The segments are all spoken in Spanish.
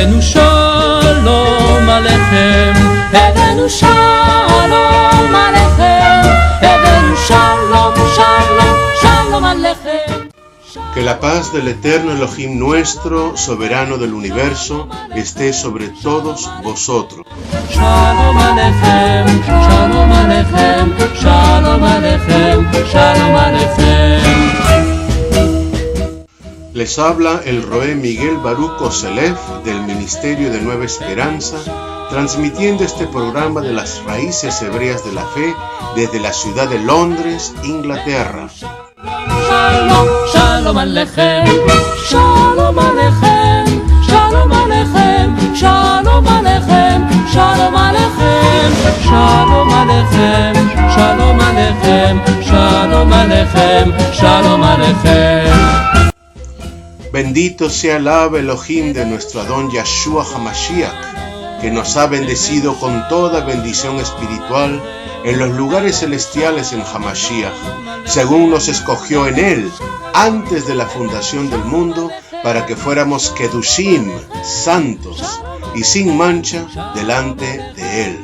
הבאנו שלום עליכם, הבאנו שלום עליכם, הבאנו שלום, שלום, שלום עליכם. Que la paz del eterno Elohim nuestro, soberano del universo, esté sobre todos vosotros. Shalom Aleichem, Shalom Aleichem, Shalom Aleichem, Shalom Aleichem. Les habla el Roé Miguel Baruch Koselev del Ministerio de Nueva Esperanza, transmitiendo este programa de las raíces hebreas de la fe desde la ciudad de Londres, Inglaterra. Shalom, Shalom Aleichem, Shalom Aleichem, Shalom Aleichem, Shalom Aleichem, Shalom Aleichem, Shalom Aleichem, Shalom Aleichem, Shalom Aleichem, Shalom Aleichem. Bendito sea el Ab Elohim de nuestro Adón Yeshua HaMashiach, que nos ha bendecido con toda bendición espiritual en los lugares celestiales en Hamashiach, según nos escogió en él antes de la fundación del mundo, para que fuéramos Kedushim, santos y sin mancha delante de él.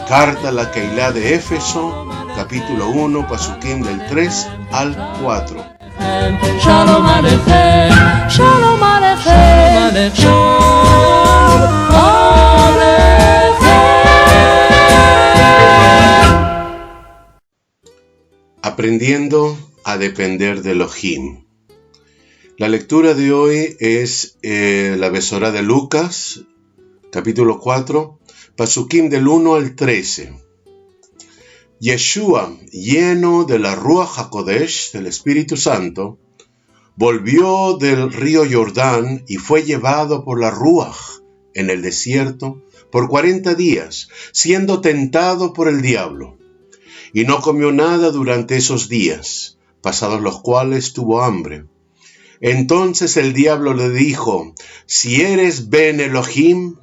Carta a la Keilah de Éfeso, capítulo 1, pasukim del 3 al 4. Shalom Aleichem, Shalom Aleichem, Shalom Aleichem. Aprendiendo a depender de Elohim. La lectura de hoy es la Besorá de Lucas, capítulo 4, pasukim del 1 al 13. Yeshua, lleno de la Ruach HaKodesh, del Espíritu Santo, volvió del río Jordán y fue llevado por la Ruach en el desierto por 40 días, siendo tentado por el diablo. Y no comió nada durante esos días, pasados los cuales tuvo hambre. Entonces el diablo le dijo: si eres Ben Elohim,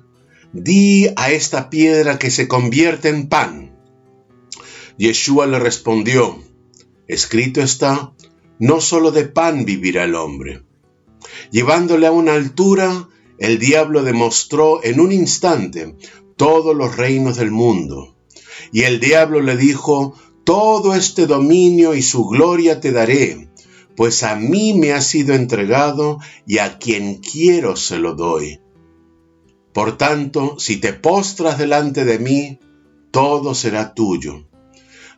di a esta piedra que se convierta en pan. Yeshua le respondió: escrito está, no solo de pan vivirá el hombre. Llevándole a una altura, el diablo demostró en un instante todos los reinos del mundo. Y el diablo le dijo: todo este dominio y su gloria te daré, pues a mí me ha sido entregado y a quien quiero se lo doy. Por tanto, si te postras delante de mí, todo será tuyo.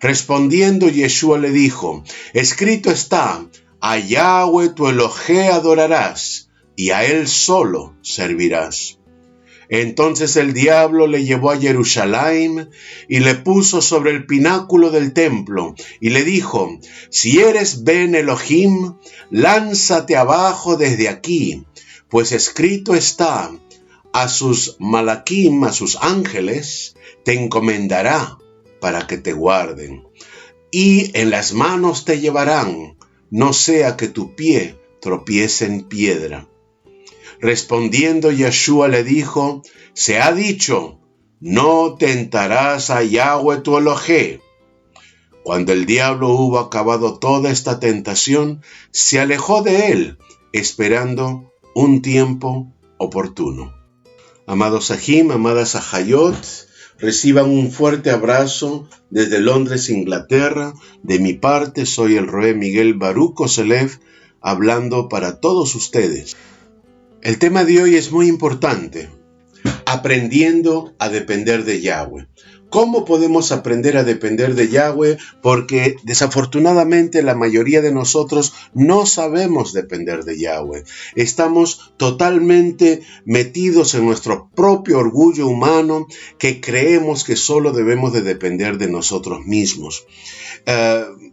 Respondiendo, Yeshua le dijo: escrito está, a Yahweh tu Elohé adorarás, y a él solo servirás. Entonces el diablo le llevó a Jerusalén y le puso sobre el pináculo del templo, y le dijo: si eres Ben Elohim, lánzate abajo desde aquí, pues escrito está, a sus malakim, a sus ángeles, te encomendará para que te guarden, y en las manos te llevarán, no sea que tu pie tropiece en piedra. Respondiendo Yeshua le dijo: se ha dicho, no tentarás a Yahweh tu Elohé. Cuando el diablo hubo acabado toda esta tentación, se alejó de él, esperando un tiempo oportuno. Amados Ajim, amadas Ajayot, reciban un fuerte abrazo desde Londres, Inglaterra. De mi parte, soy el Roé Miguel Baruch Koselev, hablando para todos ustedes. El tema de hoy es muy importante: aprendiendo a depender de Yahweh. ¿Cómo podemos aprender a depender de Yahweh? Porque desafortunadamente la mayoría de nosotros no sabemos depender de Yahweh. Estamos totalmente metidos en nuestro propio orgullo humano, que creemos que solo debemos de depender de nosotros mismos.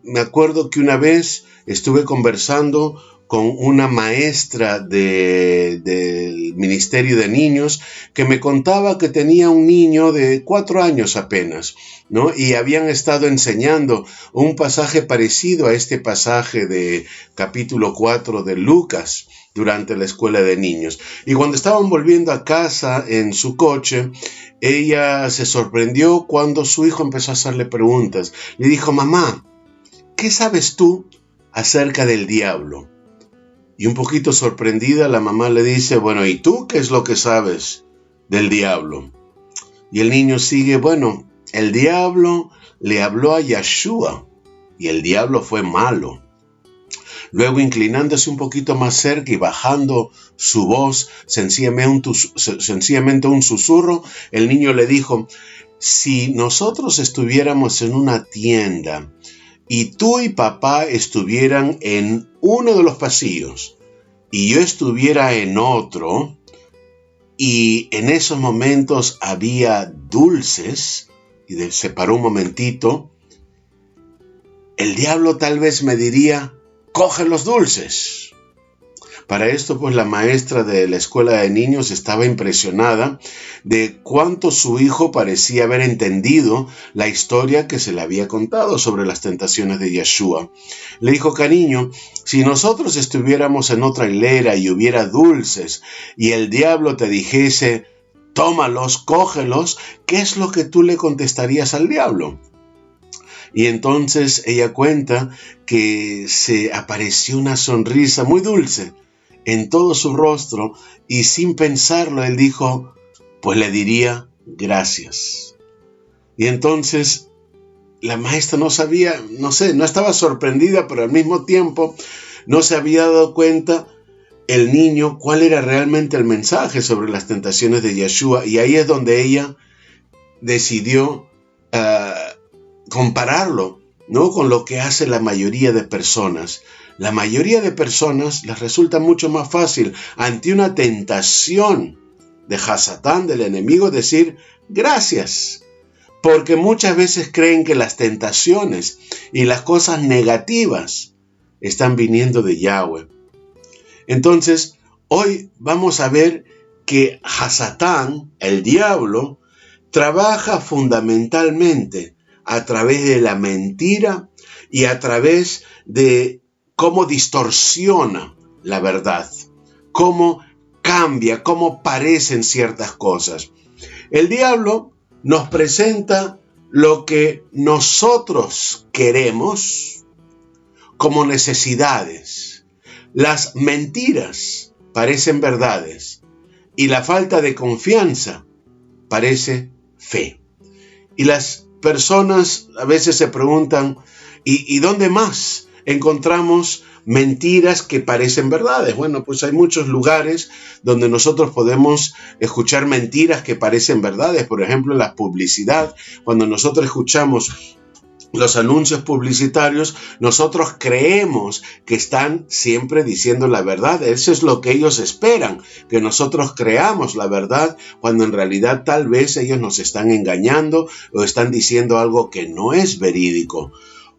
Me acuerdo que una vez estuve conversando con una maestra del Ministerio de Niños que me contaba que tenía un niño de 4 años apenas, ¿no? Y habían estado enseñando un pasaje parecido a este pasaje de capítulo 4 de Lucas durante la escuela de niños. Y cuando estaban volviendo a casa en su coche, ella se sorprendió cuando su hijo empezó a hacerle preguntas. Le dijo: mamá, ¿qué sabes tú acerca del diablo? Y un poquito sorprendida, la mamá le dice: bueno, ¿y tú qué es lo que sabes del diablo. Y el niño sigue, bueno, el diablo le habló a Yeshua y el diablo fue malo. Luego, inclinándose un poquito más cerca y bajando su voz, sencillamente un susurro, el niño le dijo, si nosotros estuviéramos en una tienda y tú y papá estuvieran en uno de los pasillos y yo estuviera en otro, y en esos momentos había dulces, y se paró un momentito, el diablo tal vez me diría, coge los dulces. Para esto, pues la maestra de la escuela de niños estaba impresionada de cuánto su hijo parecía haber entendido la historia que se le había contado sobre las tentaciones de Yeshua. Le dijo, cariño, si nosotros estuviéramos en otra hilera y hubiera dulces y el diablo te dijese, tómalos, cógelos, ¿qué es lo que tú le contestarías al diablo? Y entonces ella cuenta que se apareció una sonrisa muy dulce en todo su rostro y sin pensarlo él dijo, pues le diría gracias. Y entonces la maestra no sabía, no estaba sorprendida, pero al mismo tiempo no se había dado cuenta el niño cuál era realmente el mensaje sobre las tentaciones de Yeshua. Y ahí es donde ella decidió compararlo, ¿no?, con lo que hace la mayoría de personas. La mayoría de personas les resulta mucho más fácil ante una tentación de Hasatán, del enemigo, decir gracias, porque muchas veces creen que las tentaciones y las cosas negativas están viniendo de Yahweh. Entonces, hoy vamos a ver que Hasatán, el diablo, trabaja fundamentalmente a través de la mentira y a través de cómo distorsiona la verdad, cómo cambia, cómo parecen ciertas cosas. El diablo nos presenta lo que nosotros queremos como necesidades. Las mentiras parecen verdades y la falta de confianza parece fe. Y las personas a veces se preguntan, ¿y dónde más encontramos mentiras que parecen verdades? Bueno, pues hay muchos lugares donde nosotros podemos escuchar mentiras que parecen verdades. Por ejemplo, en la publicidad, cuando nosotros escuchamos los anuncios publicitarios, nosotros creemos que están siempre diciendo la verdad. Eso es lo que ellos esperan, que nosotros creamos la verdad, cuando en realidad tal vez ellos nos están engañando o están diciendo algo que no es verídico.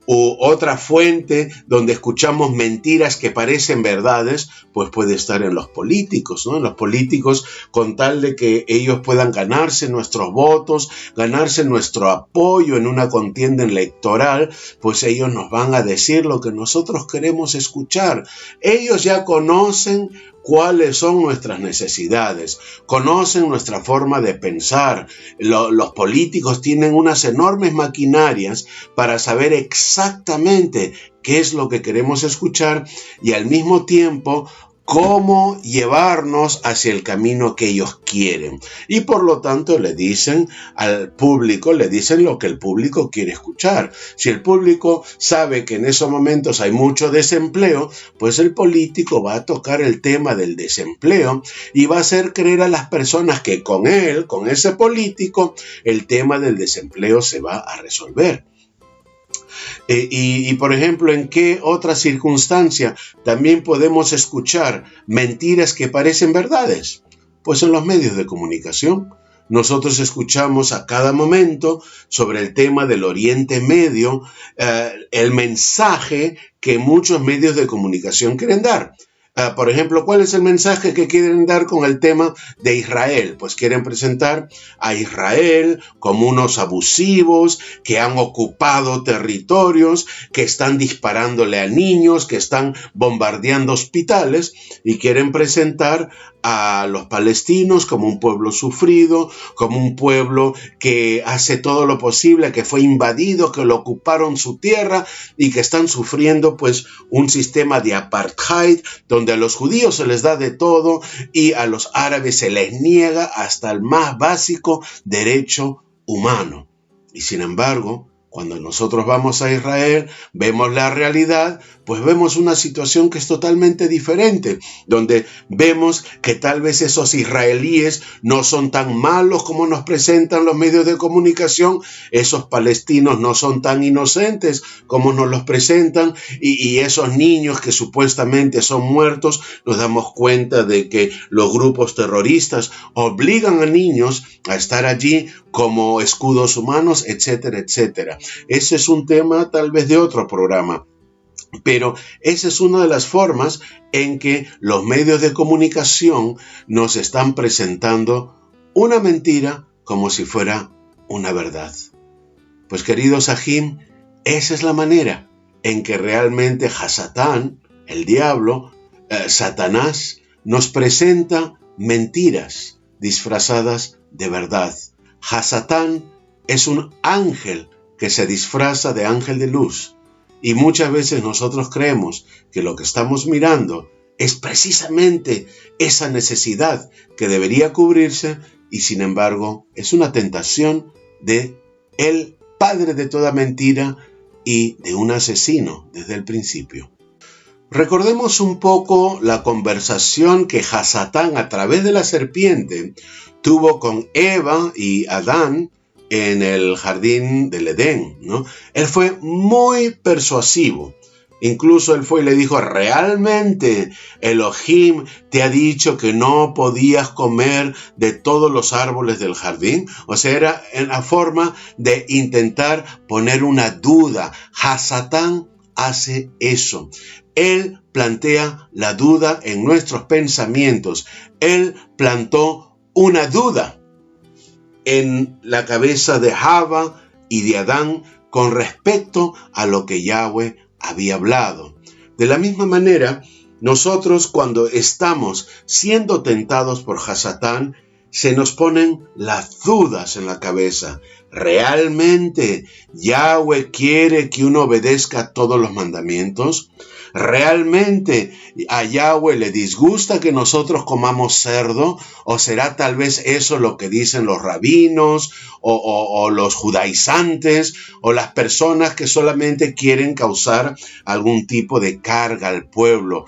U otra fuente donde escuchamos mentiras que parecen verdades, pues puede estar en los políticos, ¿no? En los políticos, con tal de que ellos puedan ganarse nuestros votos, ganarse nuestro apoyo en una contienda electoral, pues ellos nos van a decir lo que nosotros queremos escuchar. Ellos ya conocen cuáles son nuestras necesidades, conocen nuestra forma de pensar. Los políticos tienen unas enormes maquinarias para saber exactamente qué es lo que queremos escuchar y al mismo tiempo cómo llevarnos hacia el camino que ellos quieren. Y por lo tanto le dicen al público, le dicen lo que el público quiere escuchar. Si el público sabe que en esos momentos hay mucho desempleo, pues el político va a tocar el tema del desempleo y va a hacer creer a las personas que con él, con ese político, el tema del desempleo se va a resolver. Y por ejemplo, ¿en qué otra circunstancia también podemos escuchar mentiras que parecen verdades? Pues en los medios de comunicación. Nosotros escuchamos a cada momento sobre el tema del Oriente Medio, el mensaje que muchos medios de comunicación quieren dar. Por ejemplo, ¿cuál es el mensaje que quieren dar con el tema de Israel? Pues quieren presentar a Israel como unos abusivos que han ocupado territorios, que están disparándole a niños, que están bombardeando hospitales y quieren presentar a los palestinos como un pueblo sufrido, como un pueblo que hace todo lo posible, que fue invadido, que lo ocuparon su tierra y que están sufriendo pues un sistema de apartheid donde a los judíos se les da de todo y a los árabes se les niega hasta el más básico derecho humano. Y sin embargo, cuando nosotros vamos a Israel, vemos la realidad, pues vemos una situación que es totalmente diferente, donde vemos que tal vez esos israelíes no son tan malos como nos presentan los medios de comunicación, esos palestinos no son tan inocentes como nos los presentan, y esos niños que supuestamente son muertos, nos damos cuenta de que los grupos terroristas obligan a niños a estar allí como escudos humanos, etcétera, etcétera. Ese es un tema tal vez de otro programa, pero esa es una de las formas en que los medios de comunicación nos están presentando una mentira como si fuera una verdad. Pues queridos Ajim, esa es la manera en que realmente Hasatán, el diablo, Satanás, nos presenta mentiras disfrazadas de verdad. Hasatán es un ángel que se disfraza de ángel de luz. Y muchas veces nosotros creemos que lo que estamos mirando es precisamente esa necesidad que debería cubrirse y sin embargo es una tentación de el padre de toda mentira y de un asesino desde el principio. Recordemos un poco la conversación que Hasatán a través de la serpiente tuvo con Eva y Adán en el jardín del Edén, ¿no? Él fue muy persuasivo. Incluso él fue y le dijo, ¿realmente Elohim te ha dicho que no podías comer de todos los árboles del jardín? O sea, era en la forma de intentar poner una duda. Hasatán hace eso. Él plantea la duda en nuestros pensamientos. Él plantó una duda en la cabeza de Java y de Adán con respecto a lo que Yahweh había hablado. De la misma manera, nosotros cuando estamos siendo tentados por Hasatán, se nos ponen las dudas en la cabeza. ¿Realmente Yahweh quiere que uno obedezca todos los mandamientos? ¿Realmente a Yahweh le disgusta que nosotros comamos cerdo? ¿O será tal vez eso lo que dicen los rabinos o los judaizantes o las personas que solamente quieren causar algún tipo de carga al pueblo?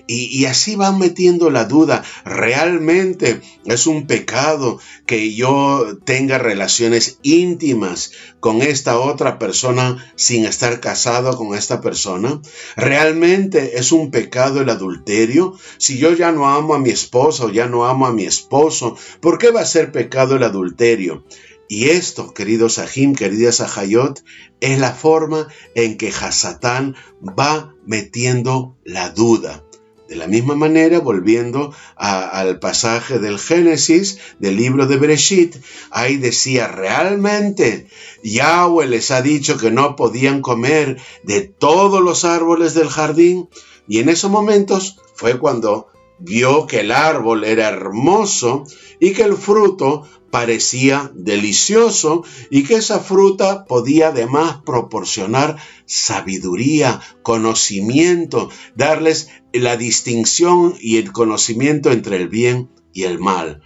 Y así van metiendo la duda. ¿Realmente es un pecado que yo tenga relaciones íntimas con esta otra persona sin estar casado con esta persona? ¿Realmente es un pecado el adulterio? Si yo ya no amo a mi esposa o ya no amo a mi esposo, ¿por qué va a ser pecado el adulterio? Y esto, queridos Ajim, queridas Ajayot, es la forma en que Hasatán va metiendo la duda. De la misma manera, volviendo al pasaje del Génesis, del libro de Bereshit, ahí decía, ¿realmente Yahweh les ha dicho que no podían comer de todos los árboles del jardín? Y en esos momentos fue cuando vio que el árbol era hermoso y que el fruto parecía delicioso y que esa fruta podía además proporcionar sabiduría, conocimiento, darles la distinción y el conocimiento entre el bien y el mal.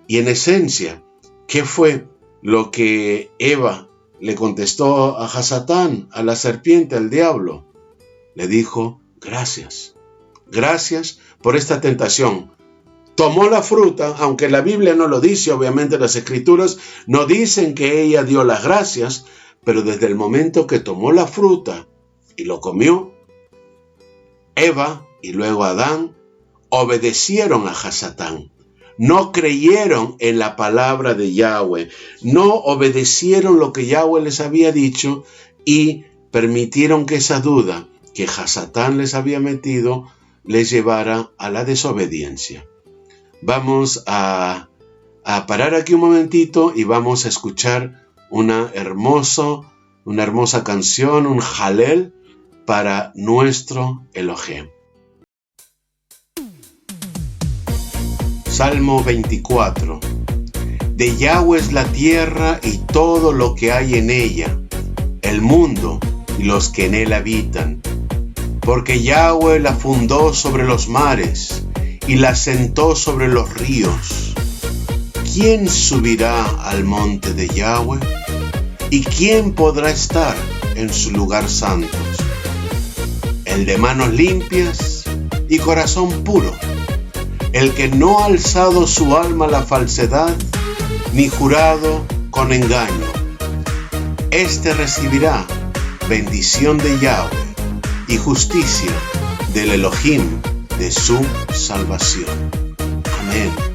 Y en esencia, ¿qué fue lo que Eva le contestó a Hasatán, a la serpiente, al diablo? Le dijo, gracias por esta tentación. Tomó la fruta, aunque la Biblia no lo dice, obviamente las Escrituras no dicen que ella dio las gracias, pero desde el momento que tomó la fruta y lo comió, Eva y luego Adán obedecieron a Hasatán. No creyeron en la palabra de Yahweh, no obedecieron lo que Yahweh les había dicho y permitieron que esa duda que Hasatán les había metido les llevara a la desobediencia. Vamos a parar aquí un momentito y vamos a escuchar una hermosa canción, un jalel para nuestro Elohim. Salmo 24. De Yahweh es la tierra y todo lo que hay en ella, el mundo y los que en él habitan. Porque Yahweh la fundó sobre los mares y la sentó sobre los ríos. ¿Quién subirá al monte de Yahweh? ¿Y quién podrá estar en su lugar santo? El de manos limpias y corazón puro, el que no ha alzado su alma a la falsedad, ni jurado con engaño. Este recibirá bendición de Yahweh y justicia del Elohim de su salvación. Amén.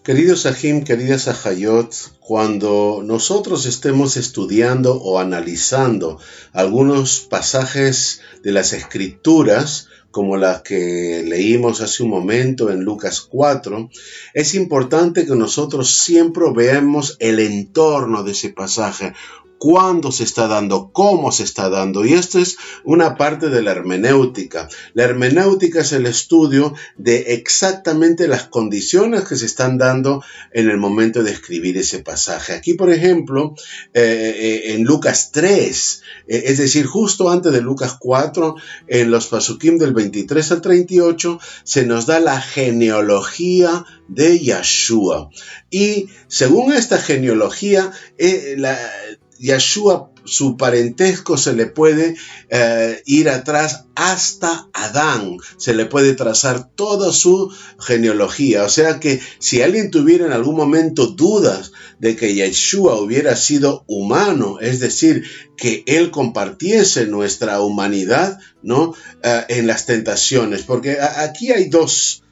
Queridos Ajim, queridas Ajayot, cuando nosotros estemos estudiando o analizando algunos pasajes de las Escrituras, como la que leímos hace un momento en Lucas 4, es importante que nosotros siempre veamos el entorno de ese pasaje. cuándo se está dando, cómo se está dando. Y esto es una parte de la hermenéutica. La hermenéutica es el estudio de exactamente las condiciones que se están dando en el momento de escribir ese pasaje. Aquí, por ejemplo, en Lucas 3, es decir, justo antes de Lucas 4, en los pasukim del 23 al 38, se nos da la genealogía de Yeshua. Y según esta genealogía, Yeshua, su parentesco se le puede ir atrás hasta Adán, se le puede trazar toda su genealogía. O sea que si alguien tuviera en algún momento dudas de que Yeshua hubiera sido humano, es decir, que él compartiese nuestra humanidad, ¿no? En las tentaciones, porque aquí hay dos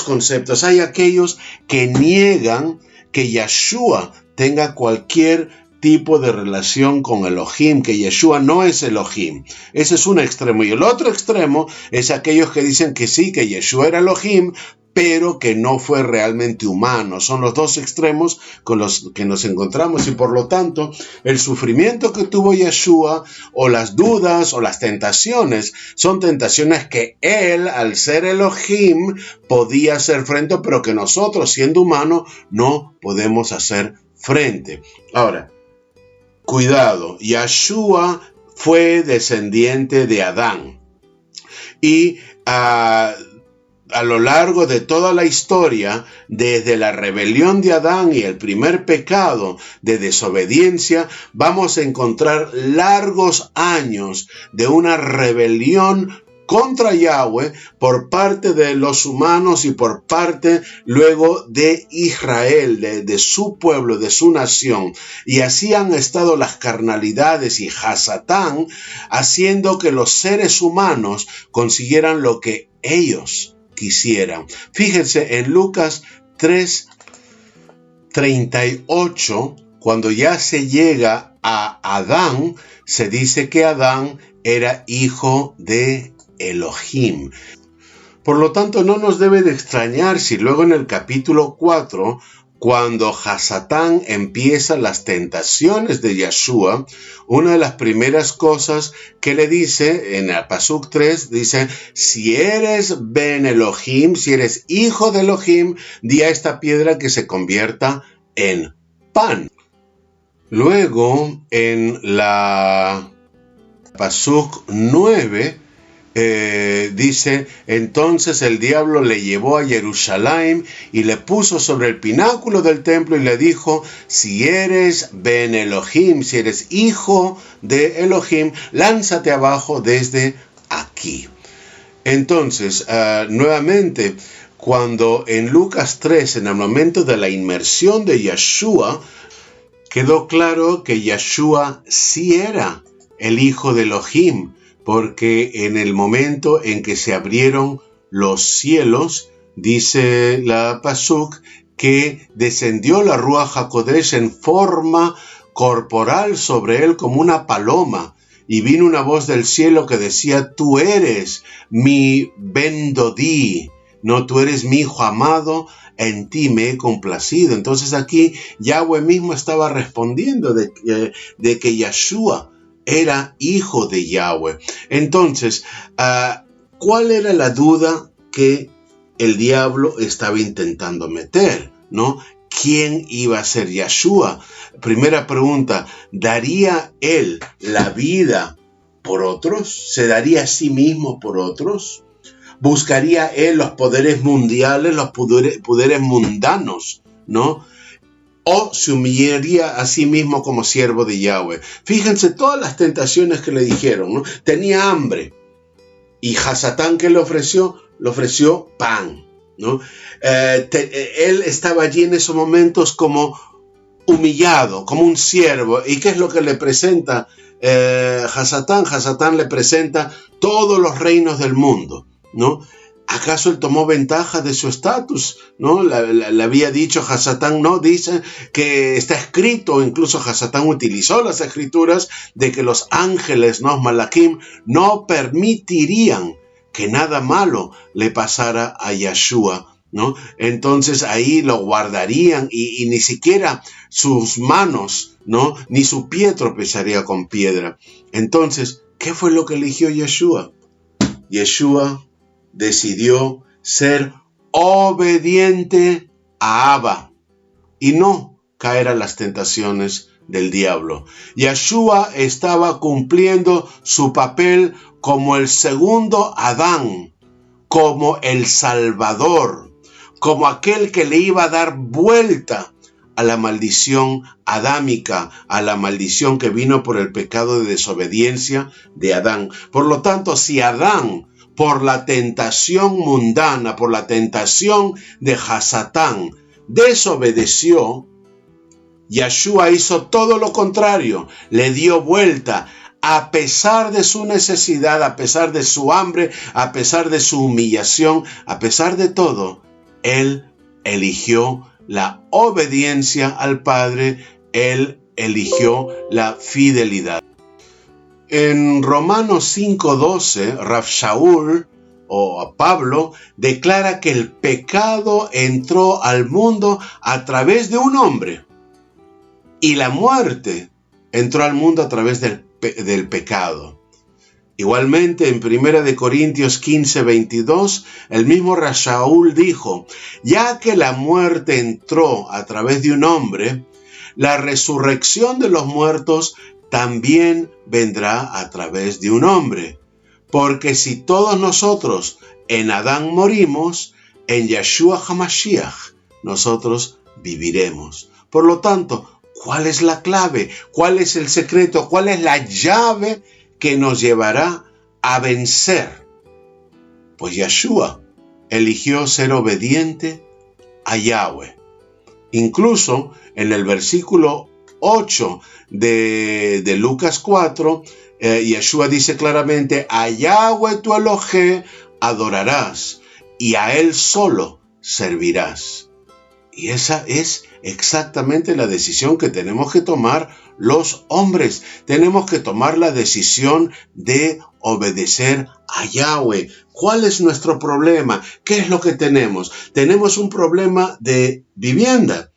conceptos. Hay aquellos que niegan que Yeshua tenga cualquier tipo de relación con Elohim, que Yeshua no es Elohim. Ese es un extremo. Y el otro extremo es aquellos que dicen que sí, que Yeshua era Elohim, pero que no fue realmente humano. Son los dos extremos con los que nos encontramos, y por lo tanto, el sufrimiento que tuvo Yeshua, o las dudas, o las tentaciones, son tentaciones que él, al ser Elohim, podía hacer frente, pero que nosotros, siendo humanos, no podemos hacer frente. Ahora, cuidado, Yeshua fue descendiente de Adán, y a lo largo de toda la historia, desde la rebelión de Adán y el primer pecado de desobediencia, vamos a encontrar largos años de una rebelión contra Yahweh por parte de los humanos y por parte luego de Israel, de su pueblo, de su nación. Y así han estado las carnalidades y Hasatán, haciendo que los seres humanos consiguieran lo que ellos quisieran. Fíjense en Lucas 3:38, cuando ya se llega a Adán, se dice que Adán era hijo de Elohim. Por lo tanto, no nos debe de extrañar si luego en el capítulo 4, cuando Hasatán empieza las tentaciones de Yeshua, una de las primeras cosas que le dice en el Pasuk 3, dice: si eres Ben Elohim, si eres hijo de Elohim, di a esta piedra que se convierta en pan. Luego, en la Pasuk 9, dice: entonces el diablo le llevó a Jerusalén y le puso sobre el pináculo del templo y le dijo: si eres Ben Elohim, si eres hijo de Elohim, lánzate abajo desde aquí. Entonces, nuevamente, cuando en Lucas 3, en el momento de la inmersión de Yeshua, quedó claro que Yeshua sí era el hijo de Elohim, porque en el momento en que se abrieron los cielos, dice la Pasuk, que descendió la Ruach HaKodesh en forma corporal sobre él como una paloma, y vino una voz del cielo que decía: tú eres mi Ben Dodi, no, tú eres mi hijo amado, en ti me he complacido. Entonces aquí Yahweh mismo estaba respondiendo de que Yeshua era hijo de Yahweh. Entonces, ¿cuál era la duda que el diablo estaba intentando meter, ¿no? ¿Quién iba a ser Yeshua? Primera pregunta: ¿daría él la vida por otros? ¿Se daría a sí mismo por otros? ¿Buscaría él los poderes mundiales, los poderes mundanos, ¿no? ¿O se humillaría a sí mismo como siervo de Yahweh? Fíjense todas las tentaciones que le dijeron, ¿no? Tenía hambre. Y Hasatán, ¿qué le ofreció? Le ofreció pan, ¿no? Él estaba allí en esos momentos como humillado, como un siervo. ¿Y qué es lo que le presenta Hasatán? Hasatán le presenta todos los reinos del mundo, ¿no? ¿Acaso él tomó ventaja de su estatus? ¿No? Le había dicho Hasatán, no, dice que está escrito, incluso Hasatán utilizó las escrituras, de que los ángeles, ¿no? Malakim, no permitirían que nada malo le pasara a Yeshua ¿no? Entonces ahí lo guardarían y ni siquiera sus manos, ¿no? Ni su pie tropezaría con piedra. Entonces, ¿qué fue lo que eligió Yeshua? Yeshua decidió ser obediente a Abba y no caer a las tentaciones del diablo. Yeshua estaba cumpliendo su papel como el segundo Adán, como el Salvador, como aquel que le iba a dar vuelta a la maldición adámica, a la maldición que vino por el pecado de desobediencia de Adán. Por lo tanto, si Adán, por la tentación mundana, por la tentación de Hasatán, desobedeció, Yeshua hizo todo lo contrario, le dio vuelta. A pesar de su necesidad, a pesar de su hambre, a pesar de su humillación, a pesar de todo, Él eligió la obediencia al Padre, Él eligió la fidelidad. En Romanos 5:12, Rav Shaul, o Pablo, declara que el pecado entró al mundo a través de un hombre y la muerte entró al mundo a través del pecado. Igualmente en 1 Corintios 15:22, el mismo Rav Shaul dijo, ya que la muerte entró a través de un hombre, la resurrección de los muertos también vendrá a través de un hombre. Porque si todos nosotros en Adán morimos, en Yeshua HaMashiach nosotros viviremos. Por lo tanto, ¿cuál es la clave? ¿Cuál es el secreto? ¿Cuál es la llave que nos llevará a vencer? Pues Yeshua eligió ser obediente a Yahweh. Incluso en el versículo 8 de Lucas 4, Yeshua dice claramente, a Yahweh tu Elohé adorarás y a Él solo servirás. Y esa es exactamente la decisión que tenemos que tomar los hombres. Tenemos que tomar la decisión de obedecer a Yahweh. ¿Cuál es nuestro problema? ¿Qué es lo que tenemos? Tenemos un problema de vivienda.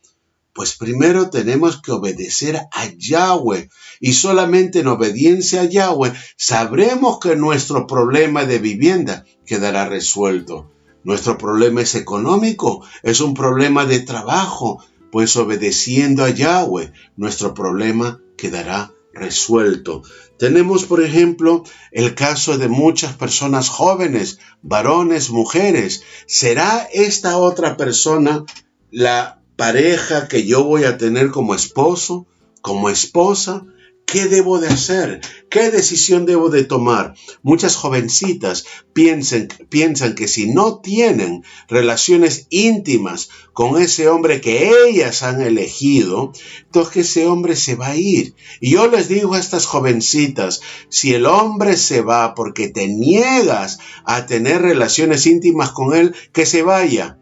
Pues primero tenemos que obedecer a Yahweh y solamente en obediencia a Yahweh sabremos que nuestro problema de vivienda quedará resuelto. Nuestro problema es económico, es un problema de trabajo, pues obedeciendo a Yahweh nuestro problema quedará resuelto. Tenemos, por ejemplo, el caso de muchas personas jóvenes, varones, mujeres. ¿Será esta otra persona la pareja que yo voy a tener como esposo, como esposa? ¿Qué debo de hacer? ¿Qué decisión debo de tomar? Muchas jovencitas piensan que si no tienen relaciones íntimas con ese hombre que ellas han elegido, entonces ese hombre se va a ir. Y yo les digo a estas jovencitas, si el hombre se va porque te niegas a tener relaciones íntimas con él, que se vaya.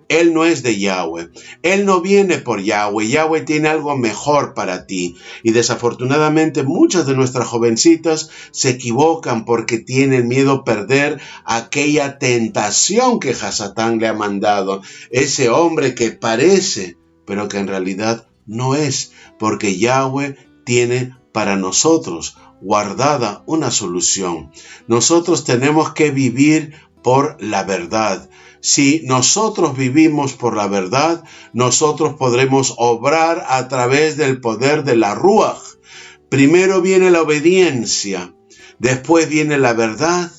Él no es de Yahweh. Él no viene por Yahweh. Yahweh tiene algo mejor para ti. Y desafortunadamente muchas de nuestras jovencitas se equivocan porque tienen miedo a perder aquella tentación que Hasatán le ha mandado. Ese hombre que parece, pero que en realidad no es. Porque Yahweh tiene para nosotros guardada una solución. Nosotros tenemos que vivir por la verdad. Si nosotros vivimos por la verdad, nosotros podremos obrar a través del poder de la Ruach. Primero viene la obediencia, después viene la verdad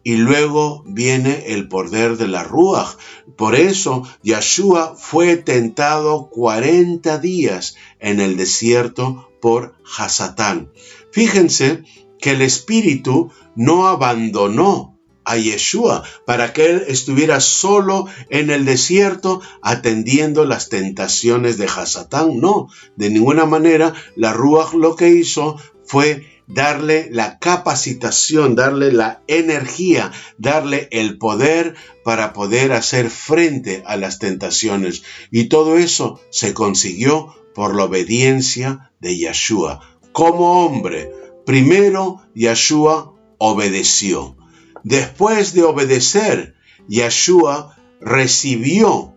y luego viene el poder de la Ruach. Por eso, Yeshua fue tentado 40 días en el desierto por Hasatán. Fíjense que el Espíritu no abandonó a Yeshua para que él estuviera solo en el desierto atendiendo las tentaciones de Hasatán. No, de ninguna manera. La Ruach lo que hizo fue darle la capacitación, darle la energía, darle el poder para poder hacer frente a las tentaciones. Y todo eso se consiguió por la obediencia de Yeshua. Como hombre, primero Yeshua obedeció. Después de obedecer, Yeshua recibió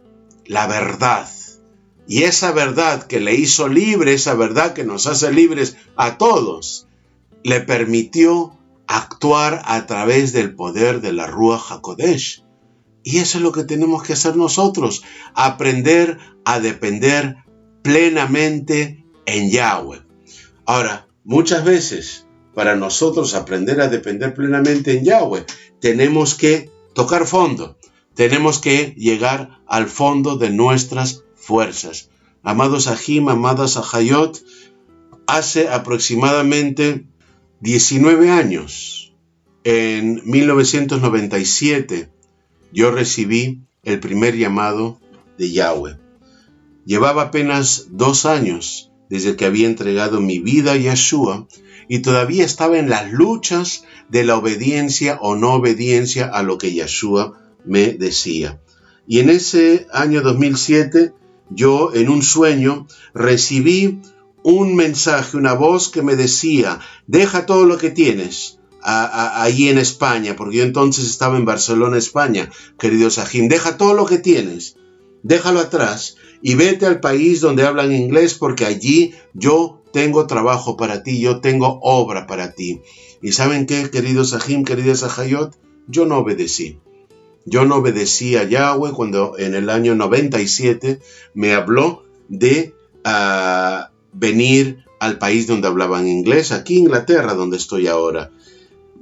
la verdad. Y esa verdad que le hizo libre, esa verdad que nos hace libres a todos, le permitió actuar a través del poder de la Ruach HaKodesh. Y eso es lo que tenemos que hacer nosotros, aprender a depender plenamente en Yahweh. Ahora, muchas veces, para nosotros aprender a depender plenamente en Yahweh, tenemos que tocar fondo, tenemos que llegar al fondo de nuestras fuerzas. Amados Ajim, amadas Ajayot, hace aproximadamente 19 años, en 1997, yo recibí el primer llamado de Yahweh. Llevaba apenas 2 años desde que había entregado mi vida a Yeshua y todavía estaba en las luchas de la obediencia o no obediencia a lo que Yeshua me decía. Y en ese año 2007, yo en un sueño recibí un mensaje, una voz que me decía: deja todo lo que tienes allí en España, porque yo entonces estaba en Barcelona, España, queridos Ajim. Deja todo lo que tienes, déjalo atrás y vete al país donde hablan inglés, porque allí yo tengo trabajo para ti, yo tengo obra para ti. ¿Y saben qué, queridos Ajim, queridas Ajayot? Yo no obedecí. Yo no obedecí a Yahweh cuando en el año 97 me habló de venir al país donde hablaban inglés, aquí en Inglaterra, donde estoy ahora.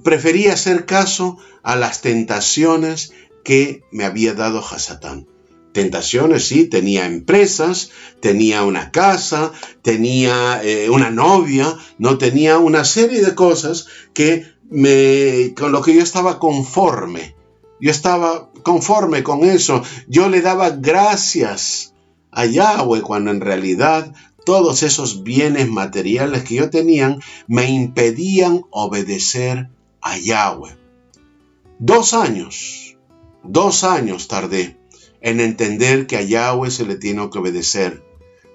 Preferí hacer caso a las tentaciones que me había dado Hasatán. Tentaciones, sí, tenía empresas, tenía una casa, tenía una novia, no tenía una serie de cosas con lo que yo estaba conforme. Yo estaba conforme con eso. Yo le daba gracias a Yahweh cuando en realidad todos esos bienes materiales que yo tenía me impedían obedecer a Yahweh. 2 años tardé en entender que a Yahweh se le tiene que obedecer.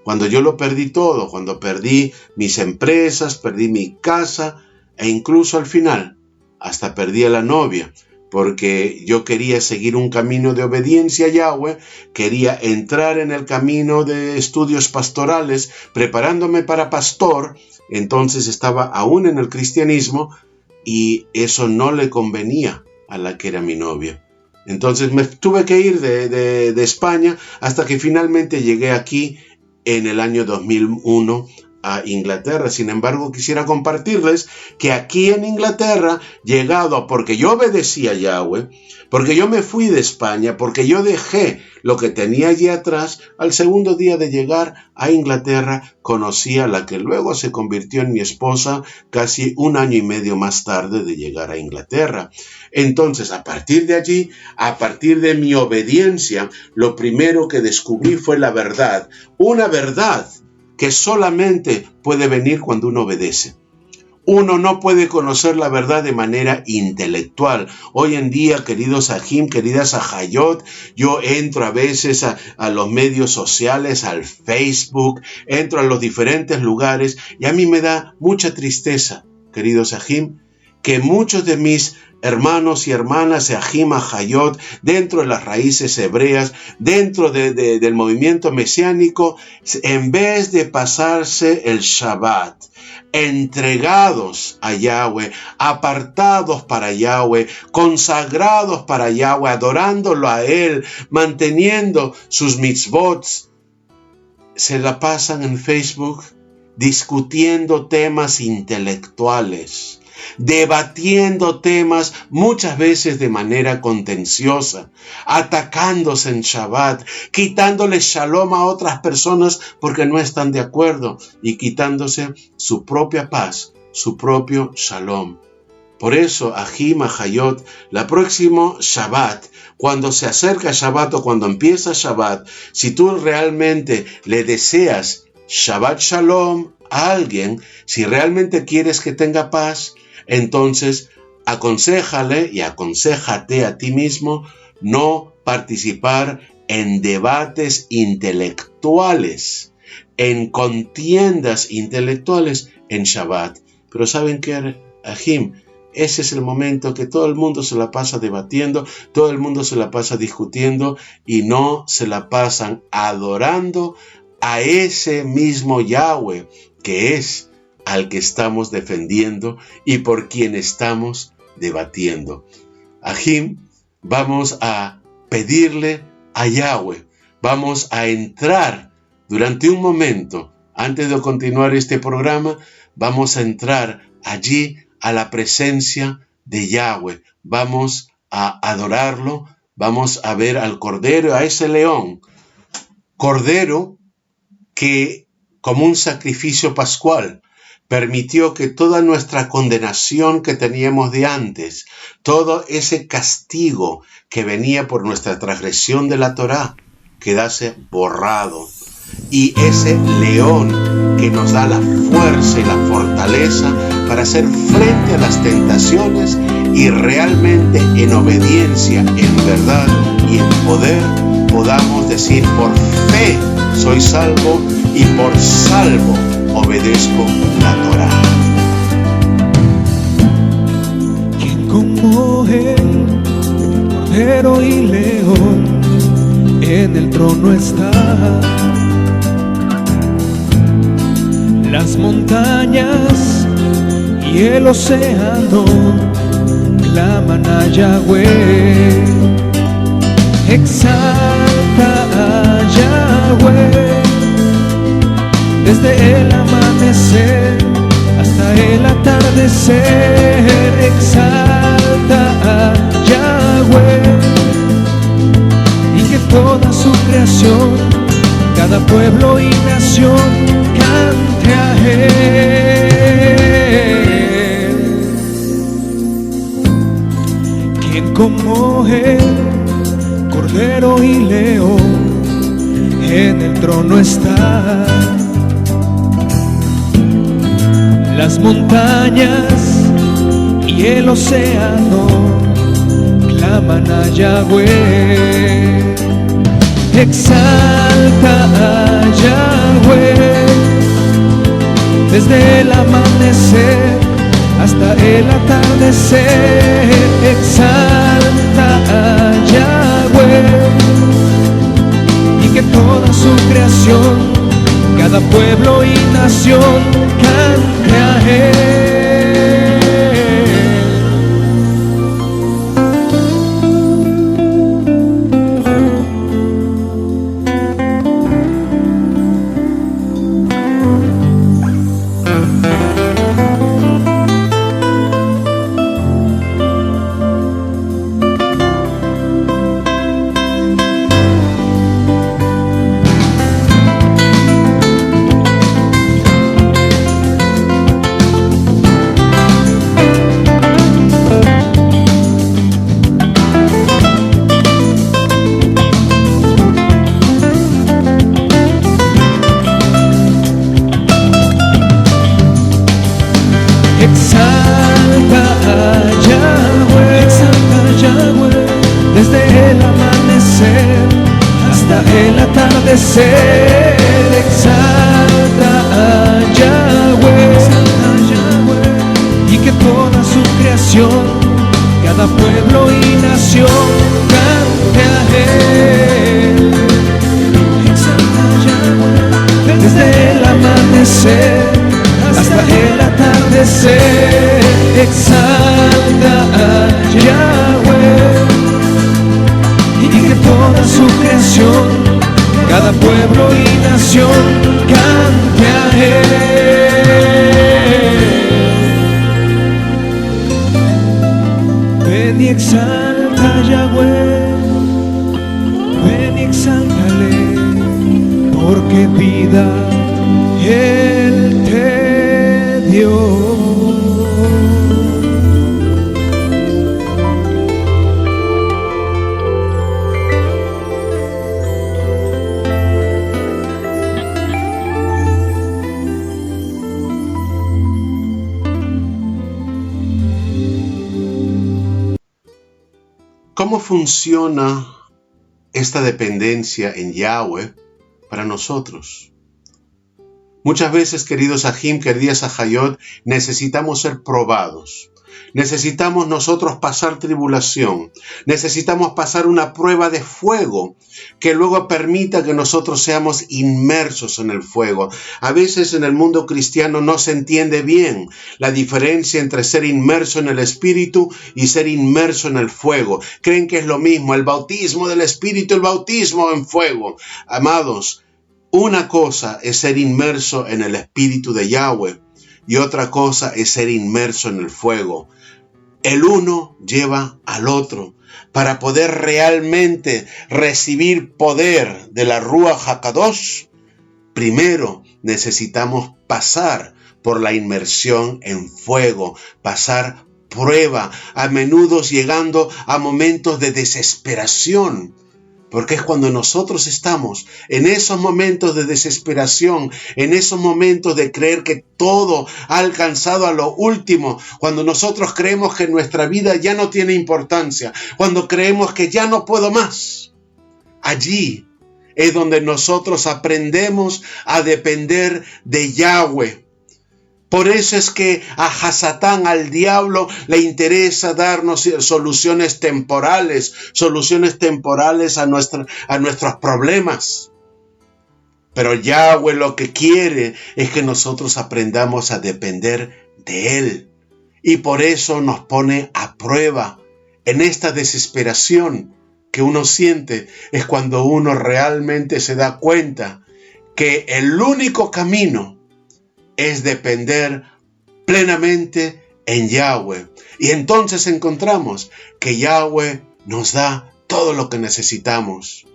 Cuando yo lo perdí todo, cuando perdí mis empresas, perdí mi casa e incluso al final hasta perdí a la novia, porque yo quería seguir un camino de obediencia a Yahweh, quería entrar en el camino de estudios pastorales, preparándome para pastor. Entonces estaba aún en el cristianismo y eso no le convenía a la que era mi novia. Entonces me tuve que ir de España hasta que finalmente llegué aquí en el año 2001 a Inglaterra. Sin embargo, quisiera compartirles que aquí en Inglaterra, llegado porque yo obedecí a Yahweh, porque yo me fui de España, porque yo dejé lo que tenía allí atrás, al segundo día de llegar a Inglaterra, conocí a la que luego se convirtió en mi esposa casi 1 año y medio más tarde de llegar a Inglaterra. Entonces, a partir de allí, a partir de mi obediencia, lo primero que descubrí fue la verdad. Una verdad que solamente puede venir cuando uno obedece. Uno no puede conocer la verdad de manera intelectual. Hoy en día, queridos Ajim, queridas Ajayot, yo entro a veces a los medios sociales, al Facebook, entro a los diferentes lugares y a mí me da mucha tristeza, queridos Ajim, que muchos de mis hermanos y hermanas de Ajim Ajayot, dentro de las raíces hebreas, dentro del movimiento mesiánico, en vez de pasarse el Shabbat, entregados a Yahweh, apartados para Yahweh, consagrados para Yahweh, adorándolo a Él, manteniendo sus mitzvot, se la pasan en Facebook discutiendo temas intelectuales, debatiendo temas muchas veces de manera contenciosa, atacándose en Shabbat, quitándole shalom a otras personas porque no están de acuerdo y quitándose su propia paz, su propio shalom. Por eso, Ajim, Ajayot, la próxima Shabbat, cuando se acerca Shabbat o cuando empieza Shabbat, si tú realmente le deseas Shabbat Shalom a alguien, si realmente quieres que tenga paz, entonces aconséjale y aconséjate a ti mismo no participar en debates intelectuales, en contiendas intelectuales en Shabbat. Pero ¿saben qué, Ajim? ese es el momento que todo el mundo se la pasa debatiendo, todo el mundo se la pasa discutiendo y no se la pasan adorando a ese mismo Yahweh que es al que estamos defendiendo y por quien estamos debatiendo. Ahim, vamos a pedirle a Yahweh, vamos a entrar durante un momento, antes de continuar este programa, vamos a entrar allí a la presencia de Yahweh, vamos a adorarlo, vamos a ver al Cordero, a ese león, Cordero que como un sacrificio pascual permitió que toda nuestra condenación que teníamos de antes, todo ese castigo que venía por nuestra transgresión de la Torá, quedase borrado. Y ese león que nos da la fuerza y la fortaleza para hacer frente a las tentaciones y realmente en obediencia, en verdad y en poder, podamos decir por fe soy salvo y por salvo obedezco la Torá. ¿Quién como él, Cordero y León, en el trono está? Las montañas y el océano claman a Yahweh. Exalta a Yahweh desde el amanecer hasta el atardecer. Exalta a Yahweh y que toda su creación, cada pueblo y nación cante a él. ¿Quién como él, Cordero y León, en el trono está? Las montañas y el océano claman a Yahweh. Exalta a Yahweh desde el amanecer hasta el atardecer. Exalta a Yahweh y que toda su creación, cada pueblo y nación cante a él. Exalta a Yahweh y que toda su creación, cada pueblo y nación cante a él. Exalta a Yahweh desde el amanecer hasta el atardecer. Exalta a Yahweh y que toda su creación, cada pueblo y nación cante a él. Ven y exalta a Yahweh, ven y exáltale, porque vida Él te dio. ¿Cómo funciona esta dependencia en Yahweh para nosotros? Muchas veces, queridos Ahim, queridas Ahayot, necesitamos ser probados. Necesitamos nosotros pasar tribulación. Necesitamos pasar una prueba de fuego que luego permita que nosotros seamos inmersos en el fuego. A veces en el mundo cristiano no se entiende bien la diferencia entre ser inmerso en el Espíritu y ser inmerso en el fuego. Creen que es lo mismo, el bautismo del Espíritu, el bautismo en fuego. Amados, una cosa es ser inmerso en el Espíritu de Yahweh y otra cosa es ser inmerso en el fuego. El uno lleva al otro. Para poder realmente recibir poder de la Ruach HaKadosh, primero necesitamos pasar por la inmersión en fuego, pasar prueba, a menudo llegando a momentos de desesperación. Porque es cuando nosotros estamos en esos momentos de desesperación, en esos momentos de creer que todo ha alcanzado a lo último, cuando nosotros creemos que nuestra vida ya no tiene importancia, cuando creemos que ya no puedo más. Allí es donde nosotros aprendemos a depender de Yahweh. Por eso es que a Hasatán, al diablo, le interesa darnos soluciones temporales a nuestros problemas. Pero Yahweh lo que quiere es que nosotros aprendamos a depender de Él. Y por eso nos pone a prueba en esta desesperación que uno siente. Es cuando uno realmente se da cuenta que el único camino es depender plenamente en Yahweh. Y entonces encontramos que Yahweh nos da todo lo que necesitamos.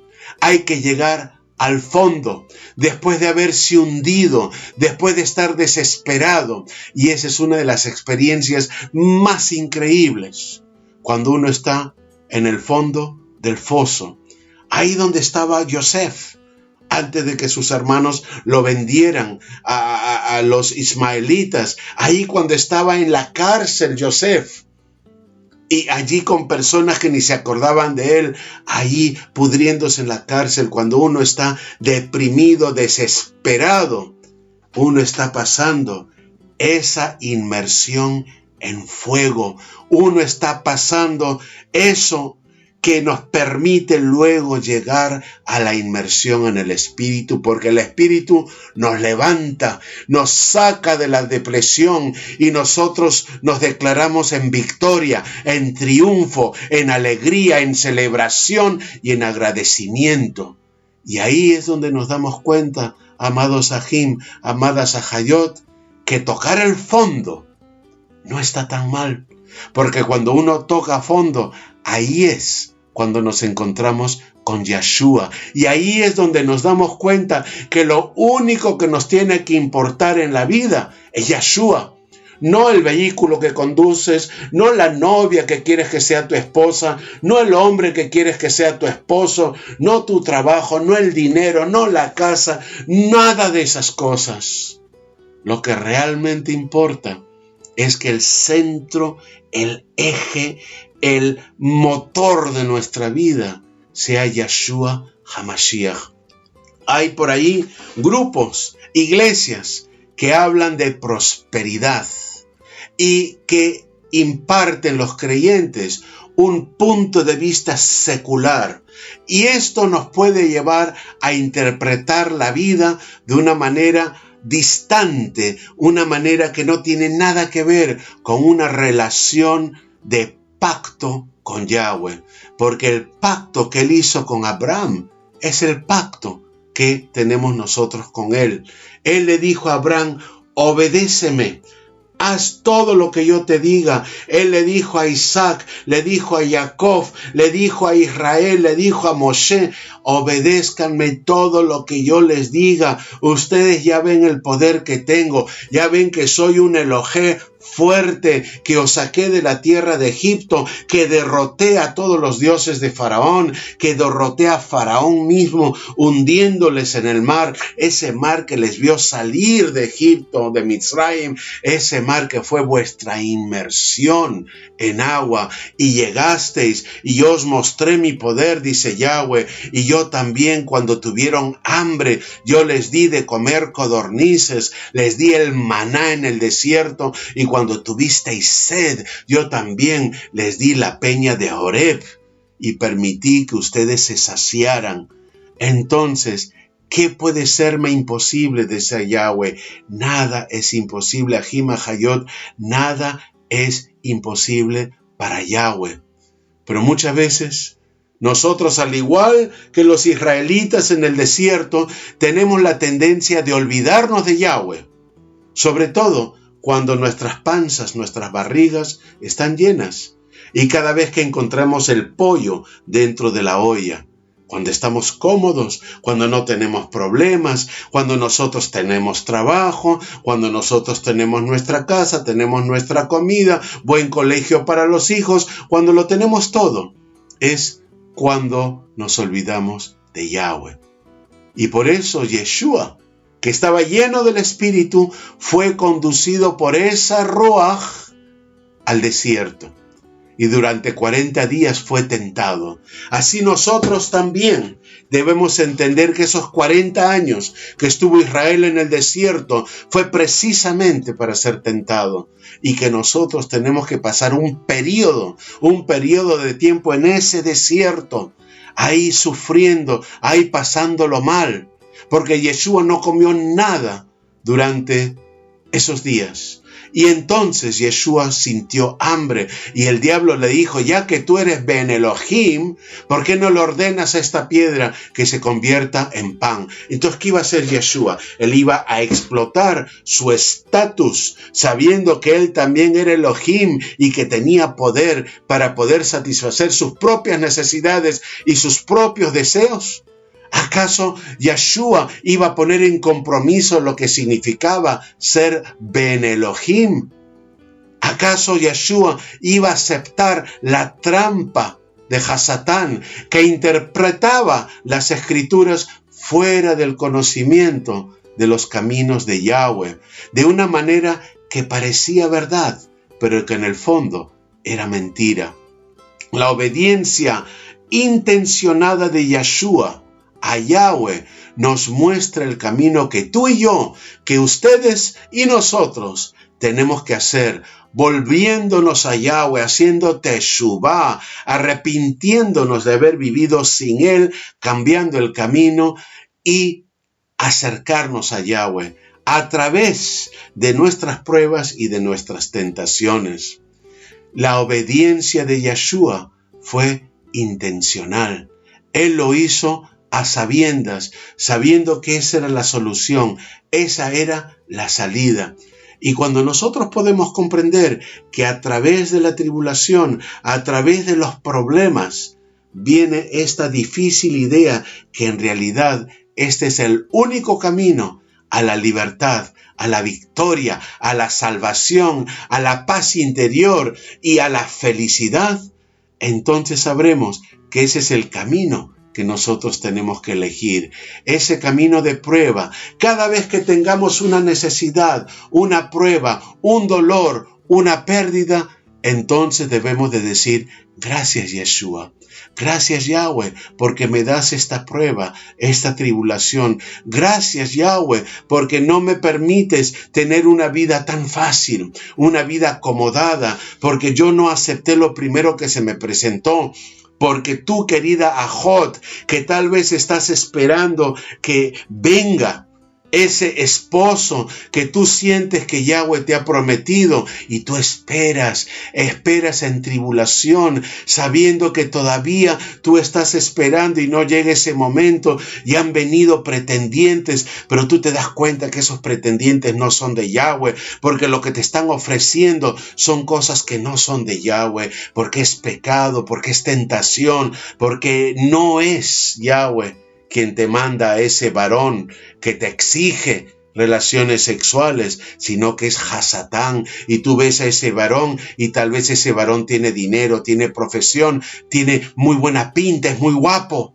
Hay que llegar al fondo, después de haberse hundido, después de estar desesperado. Y esa es una de las experiencias más increíbles, cuando uno está en el fondo del foso. Ahí donde estaba Yosef, antes de que sus hermanos lo vendieran a los ismaelitas. Ahí cuando estaba en la cárcel Yosef. Y allí con personas que ni se acordaban de él. Ahí pudriéndose en la cárcel. Cuando uno está deprimido, desesperado. Uno está pasando esa inmersión en fuego. Uno está pasando eso que nos permite luego llegar a la inmersión en el Espíritu, porque el Espíritu nos levanta, nos saca de la depresión y nosotros nos declaramos en victoria, en triunfo, en alegría, en celebración y en agradecimiento. Y ahí es donde nos damos cuenta, amados Ajim, amadas Ajayot, que tocar el fondo no está tan mal, porque cuando uno toca a fondo, ahí es cuando nos encontramos con Yeshua. Y ahí es donde nos damos cuenta que lo único que nos tiene que importar en la vida es Yeshua. No el vehículo que conduces, no la novia que quieres que sea tu esposa, no el hombre que quieres que sea tu esposo, no tu trabajo, no el dinero, no la casa, nada de esas cosas. Lo que realmente importa es que el centro, el eje, el motor de nuestra vida sea Yeshua HaMashiach. Hay por ahí grupos, iglesias que hablan de prosperidad y que imparten los creyentes un punto de vista secular. Y esto nos puede llevar a interpretar la vida de una manera distante, una manera que no tiene nada que ver con una relación de pacto con Yahweh, porque el pacto que él hizo con Abraham es el pacto que tenemos nosotros con él. Él le dijo a Abraham: obedéceme, haz todo lo que yo te diga. Él le dijo a Isaac, le dijo a Jacob, le dijo a Israel, le dijo a Moshe: obedézcanme todo lo que yo les diga. Ustedes ya ven el poder que tengo, ya ven que soy un Elohé fuerte, que os saqué de la tierra de Egipto, que derroté a todos los dioses de Faraón, que derroté a Faraón mismo, hundiéndoles en el mar, ese mar que les vio salir de Egipto, de Mitzrayim, ese mar que fue vuestra inmersión en agua, y llegasteis, y yo os mostré mi poder, dice Yahweh, y yo también cuando tuvieron hambre, yo les di de comer codornices, les di el maná en el desierto, y cuando tuvisteis sed, yo también les di la peña de Horeb y permití que ustedes se saciaran. Entonces, ¿qué puede serme imposible? Decía Yahweh. Nada es imposible. Ajima Hayot, nada es imposible para Yahweh. Pero muchas veces nosotros, al igual que los israelitas en el desierto, tenemos la tendencia de olvidarnos de Yahweh. Sobre todo cuando nuestras panzas, nuestras barrigas están llenas. Y cada vez que encontramos el pollo dentro de la olla. Cuando estamos cómodos, cuando no tenemos problemas, cuando nosotros tenemos trabajo, cuando nosotros tenemos nuestra casa, tenemos nuestra comida, buen colegio para los hijos, cuando lo tenemos todo, es cuando nos olvidamos de Yahweh. Y por eso Yeshua, que estaba lleno del Espíritu, fue conducido por esa Ruach al desierto. Y durante 40 días fue tentado. Así nosotros también debemos entender que esos 40 años que estuvo Israel en el desierto fue precisamente para ser tentado. Y que nosotros tenemos que pasar un periodo de tiempo en ese desierto, ahí sufriendo, ahí pasándolo mal. Porque Yeshua no comió nada durante esos días. Y entonces Yeshua sintió hambre y el diablo le dijo, ya que tú eres Ben Elohim, ¿por qué no le ordenas a esta piedra que se convierta en pan? Entonces, ¿qué iba a hacer Yeshua? Él iba a explotar su estatus, sabiendo que él también era Elohim y que tenía poder para poder satisfacer sus propias necesidades y sus propios deseos. ¿Acaso Yeshua iba a poner en compromiso lo que significaba ser Ben Elohim? ¿Acaso Yeshua iba a aceptar la trampa de Hasatán que interpretaba las escrituras fuera del conocimiento de los caminos de Yahweh, de una manera que parecía verdad, pero que en el fondo era mentira? La obediencia intencionada de Yeshua a Yahweh nos muestra el camino que tú y yo, que ustedes y nosotros tenemos que hacer, volviéndonos a Yahweh, haciendo teshuvá, arrepintiéndonos de haber vivido sin Él, cambiando el camino y acercarnos a Yahweh a través de nuestras pruebas y de nuestras tentaciones. La obediencia de Yeshua fue intencional. Él lo hizo a sabiendas, sabiendo que esa era la solución, esa era la salida. Y cuando nosotros podemos comprender que a través de la tribulación, a través de los problemas, viene esta difícil idea que en realidad este es el único camino a la libertad, a la victoria, a la salvación, a la paz interior y a la felicidad, entonces sabremos que ese es el camino que nosotros tenemos que elegir, ese camino de prueba. Cada vez que tengamos una necesidad, una prueba, un dolor, una pérdida, entonces debemos de decir, gracias Yeshua, gracias Yahweh, porque me das esta prueba, esta tribulación. Gracias Yahweh, porque no me permites tener una vida tan fácil, una vida acomodada, porque yo no acepté lo primero que se me presentó. Porque tú, querida Ajot, que tal vez estás esperando que venga ese esposo que tú sientes que Yahweh te ha prometido y tú esperas en tribulación, sabiendo que todavía tú estás esperando y no llega ese momento y han venido pretendientes, pero tú te das cuenta que esos pretendientes no son de Yahweh, porque lo que te están ofreciendo son cosas que no son de Yahweh, porque es pecado, porque es tentación, porque no es Yahweh quien te manda a ese varón que te exige relaciones sexuales, sino que es Hasatán, y tú ves a ese varón y tal vez ese varón tiene dinero, tiene profesión, tiene muy buena pinta, es muy guapo,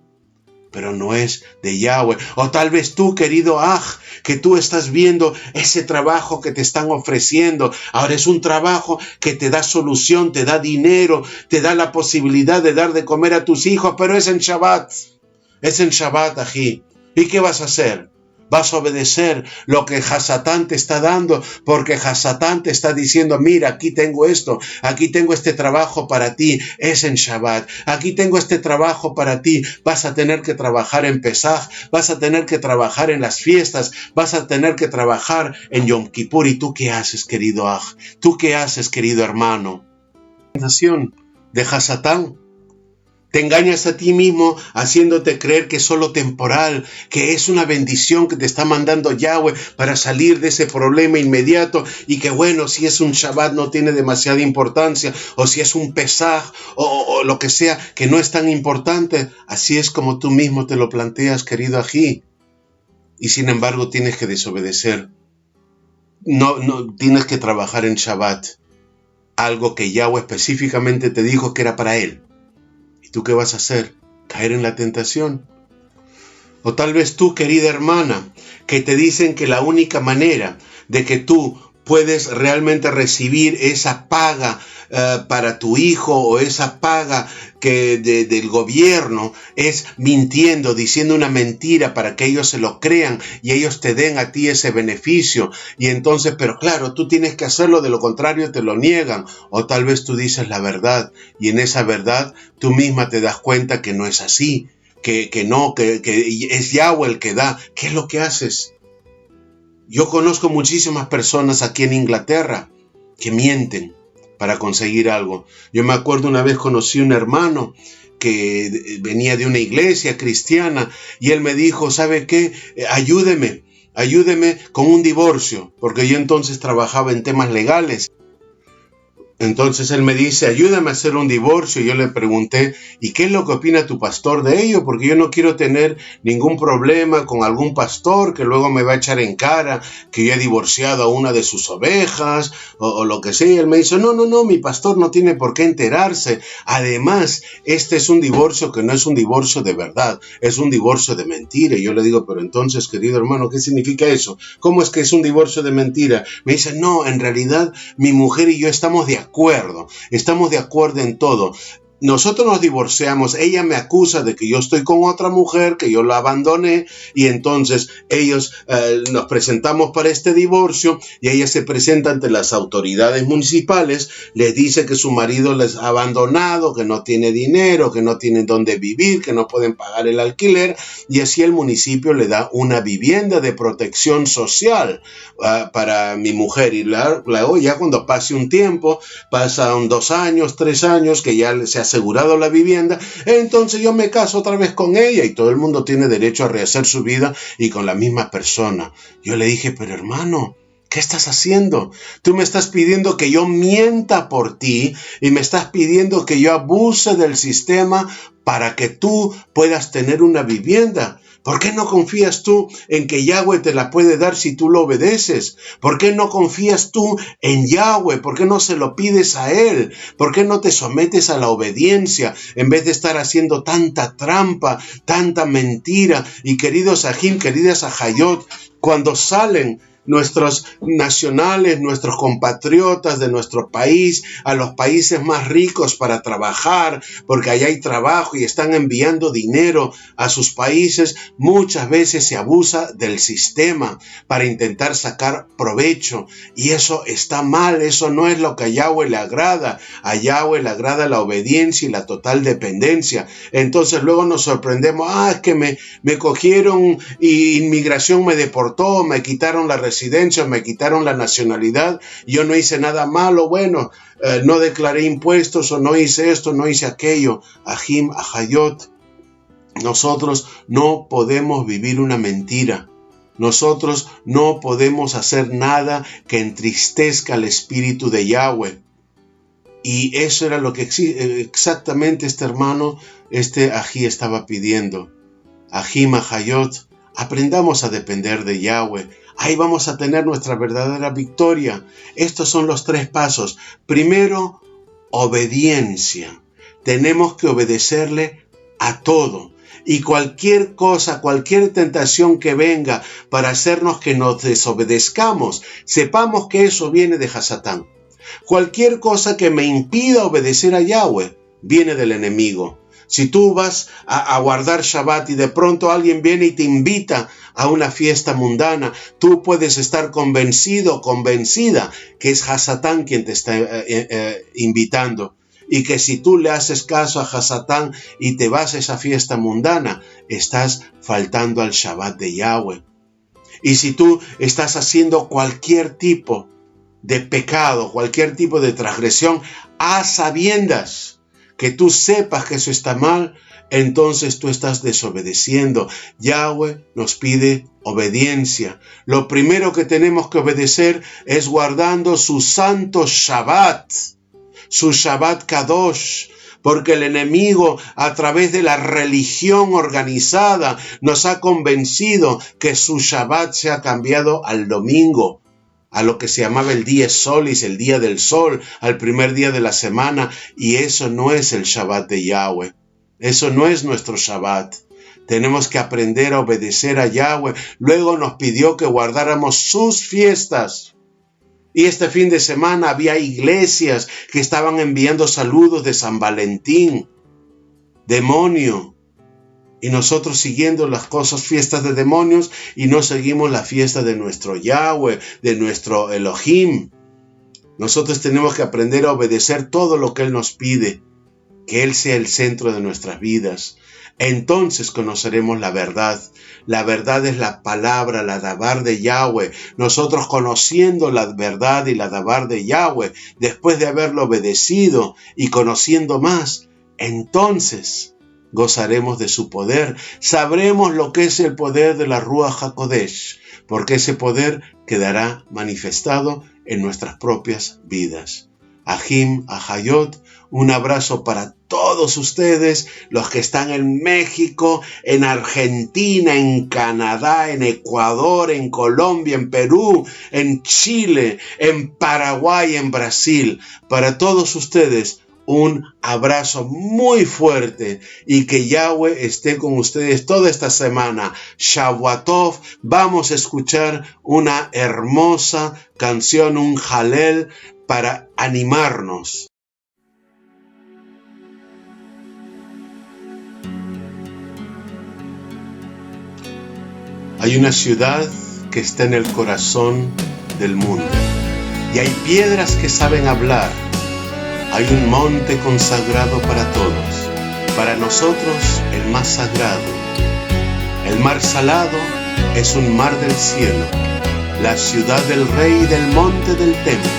pero no es de Yahweh. O tal vez tú, querido Aj, que tú estás viendo ese trabajo que te están ofreciendo. Ahora es un trabajo que te da solución, te da dinero, te da la posibilidad de dar de comer a tus hijos, pero es en Shabbat. Es en Shabbat, ají. ¿Y qué vas a hacer? Vas a obedecer lo que Hasatán te está dando, porque Hasatán te está diciendo, mira, aquí tengo esto, aquí tengo este trabajo para ti, es en Shabbat, aquí tengo este trabajo para ti, vas a tener que trabajar en Pesaj, vas a tener que trabajar en las fiestas, vas a tener que trabajar en Yom Kippur. ¿Y tú qué haces, querido Aj? ¿Tú qué haces, querido hermano? Tentación de Hasatán. Te engañas a ti mismo haciéndote creer que es solo temporal, que es una bendición que te está mandando Yahweh para salir de ese problema inmediato y que bueno, si es un Shabbat no tiene demasiada importancia, o si es un Pesaj o lo que sea, que no es tan importante. Así es como tú mismo te lo planteas, querido Ají. Y sin embargo tienes que desobedecer. No tienes que trabajar en Shabbat. Algo que Yahweh específicamente te dijo que era para él. ¿Y tú qué vas a hacer? ¿Caer en la tentación? O tal vez tú, querida hermana, que te dicen que la única manera de que tú puedes realmente recibir esa paga para tu hijo o esa paga del gobierno es mintiendo, diciendo una mentira para que ellos se lo crean y ellos te den a ti ese beneficio. Y entonces, pero claro, tú tienes que hacerlo, de lo contrario te lo niegan. O tal vez tú dices la verdad y en esa verdad tú misma te das cuenta que no es así, que es Yahweh el que da. ¿Qué es lo que haces? Yo conozco muchísimas personas aquí en Inglaterra que mienten para conseguir algo. Yo me acuerdo una vez conocí un hermano que venía de una iglesia cristiana y él me dijo, ¿sabe qué? Ayúdeme con un divorcio, porque yo entonces trabajaba en temas legales. Entonces él me dice, ayúdame a hacer un divorcio. Y yo le pregunté, ¿y qué es lo que opina tu pastor de ello? Porque yo no quiero tener ningún problema con algún pastor que luego me va a echar en cara que yo he divorciado a una de sus ovejas o lo que sea. Y él me dice, no, mi pastor no tiene por qué enterarse. Además, este es un divorcio que no es un divorcio de verdad, es un divorcio de mentira. Y yo le digo, pero entonces, querido hermano, ¿qué significa eso? ¿Cómo es que es un divorcio de mentira? Me dice, no, en realidad mi mujer y yo estamos de acuerdo en todo. Nosotros nos divorciamos, ella me acusa de que yo estoy con otra mujer, que yo la abandoné, y entonces ellos nos presentamos para este divorcio, y ella se presenta ante las autoridades municipales, les dice que su marido les ha abandonado, que no tiene dinero, que no tienen dónde vivir, que no pueden pagar el alquiler, y así el municipio le da una vivienda de protección social para mi mujer, y luego ya cuando pase un tiempo, pasan 2 años, 3 años, que ya se ha asegurado la vivienda, entonces yo me caso otra vez con ella y todo el mundo tiene derecho a rehacer su vida y con la misma persona. Yo le dije, pero hermano, ¿qué estás haciendo? Tú me estás pidiendo que yo mienta por ti y me estás pidiendo que yo abuse del sistema para que tú puedas tener una vivienda. ¿Por qué no confías tú en que Yahweh te la puede dar si tú lo obedeces? ¿Por qué no confías tú en Yahweh? ¿Por qué no se lo pides a Él? ¿Por qué no te sometes a la obediencia en vez de estar haciendo tanta trampa, tanta mentira? Y queridos Ajim, queridas Ajayot, cuando salen nuestros nacionales, nuestros compatriotas de nuestro país, a los países más ricos para trabajar, porque allá hay trabajo y están enviando dinero a sus países, muchas veces se abusa del sistema para intentar sacar provecho. Y eso está mal, eso no es lo que a Yahweh le agrada. A Yahweh le agrada la obediencia y la total dependencia. Entonces luego nos sorprendemos, es que me cogieron y inmigración me deportó, me quitaron la residencia, me quitaron la nacionalidad, yo no hice nada malo, bueno, no declaré impuestos o no hice esto, no hice aquello. Ajim, Ajayot, nosotros no podemos vivir una mentira. Nosotros no podemos hacer nada que entristezca al espíritu de Yahweh. Y eso era lo que exactamente este hermano, Ají estaba pidiendo. Ajim, Ajayot, aprendamos a depender de Yahweh. Ahí vamos a tener nuestra verdadera victoria. Estos son los 3 pasos. Primero, obediencia. Tenemos que obedecerle a todo. Y cualquier cosa, cualquier tentación que venga para hacernos que nos desobedezcamos, sepamos que eso viene de Hasatán. Cualquier cosa que me impida obedecer a Yahweh, viene del enemigo. Si tú vas a guardar Shabbat y de pronto alguien viene y te invita a una fiesta mundana, tú puedes estar convencido, convencida que es Hasatán quien te está invitando. Y que si tú le haces caso a Hasatán y te vas a esa fiesta mundana, estás faltando al Shabbat de Yahweh. Y si tú estás haciendo cualquier tipo de pecado, cualquier tipo de transgresión, a sabiendas, que tú sepas que eso está mal, entonces tú estás desobedeciendo. Yahweh nos pide obediencia. Lo primero que tenemos que obedecer es guardando su santo Shabbat, su Shabbat Kadosh, porque el enemigo a través de la religión organizada nos ha convencido que su Shabbat se ha cambiado al domingo, a lo que se llamaba el Dies Solis, el día del sol, al primer día de la semana, y eso no es el Shabbat de Yahweh. Eso no es nuestro Shabbat. Tenemos que aprender a obedecer a Yahweh. Luego nos pidió que guardáramos sus fiestas. Y este fin de semana había iglesias que estaban enviando saludos de San Valentín, demonio. Y nosotros siguiendo las cosas, fiestas de demonios, y no seguimos la fiesta de nuestro Yahweh, de nuestro Elohim. Nosotros tenemos que aprender a obedecer todo lo que Él nos pide, que Él sea el centro de nuestras vidas. Entonces conoceremos la verdad. La verdad es la palabra, la dabar de Yahweh. Nosotros conociendo la verdad y la dabar de Yahweh, después de haberlo obedecido y conociendo más, entonces gozaremos de su poder. Sabremos lo que es el poder de la Ruach HaKodesh, porque ese poder quedará manifestado en nuestras propias vidas. Ahim, Ahayot, un abrazo para todos ustedes, los que están en México, en Argentina, en Canadá, en Ecuador, en Colombia, en Perú, en Chile, en Paraguay, en Brasil. Para todos ustedes, un abrazo muy fuerte y que Yahweh esté con ustedes toda esta semana. Shavua Tov. Vamos a escuchar una hermosa canción, un Halel, para animarnos. Hay una ciudad que está en el corazón del mundo y hay piedras que saben hablar. Hay un monte consagrado para todos, para nosotros el más sagrado. El mar salado es un mar del cielo, la ciudad del rey del monte del templo.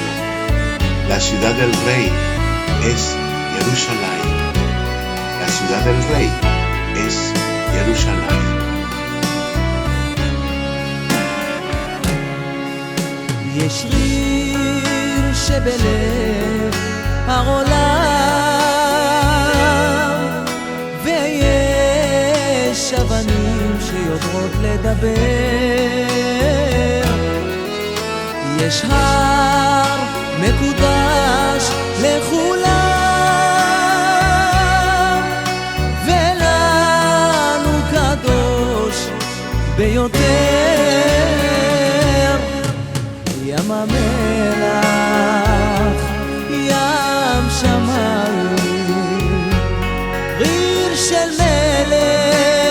La ciudad del rey es Jerusalén. La ciudad del rey es Jerusalén. ישיר שבלב העולם ויש אבנים שיודעות לדבר, יש הר מקודש לכולם ולנו קדוש ביותר, ים המלח, ים שמיים, עיר של מלך,